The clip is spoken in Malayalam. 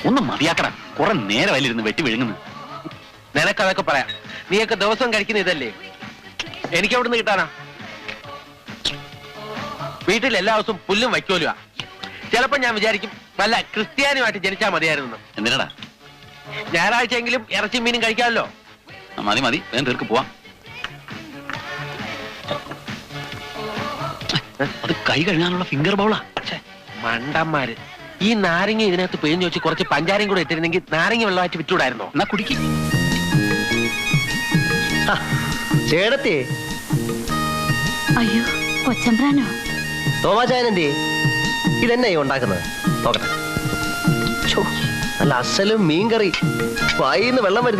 ഒന്ന് മതിയാക്കടാ, കുറെ നേരം അതിലിരുന്ന് വെട്ടി വിഴുങ്ങുന്നു. നിനക്കതൊക്കെ പറയാം, നീയൊക്കെ ദിവസം കഴിക്കുന്ന ഇതല്ലേ, എനിക്ക് എവിടെ നിന്ന് കിട്ടാനാ? വീട്ടിൽ എല്ലാ ദിവസവും പുല്ലും വയ്ക്കോലുവാ. ചിലപ്പോ ഞാൻ വിചാരിക്കും വല്ല ക്രിസ്ത്യാനിയുമായിട്ട് ജനിച്ചാ മതിയായിരുന്നു. എന്തിനാടാ? ഞായറാഴ്ചയെങ്കിലും ഇറച്ചി മീനും കഴിക്കാമല്ലോ. മതി മതി, വേഗം തീർക്ക് പോവാം. അത് കൈ കഴുകാനുള്ള ഫിംഗർ ബൗളാ. മണ്ടന്മാര്, ഈ നാരങ്ങ ഇതിനകത്ത് പിഴിഞ്ഞു വെച്ച് കുറച്ച് പഞ്ചാരയും കൂടെ ഇട്ടിരുന്നെങ്കിൽ നാരങ്ങ വെള്ളമായിട്ട് വിറ്റുകൂടായിരുന്നോ? എന്നാ കുടിക്ക്. ചേടത്തി അയ്യോ, കൊച്ചമ്പ്രാനോ? തോമാചായനെന്തേ? ഇതെന്നെ ഉണ്ടാക്കുന്നത് നോക്കട്ടെ. നല്ല അസലും മീൻകറി, വായിന്ന് വെള്ളം വരുന്നു.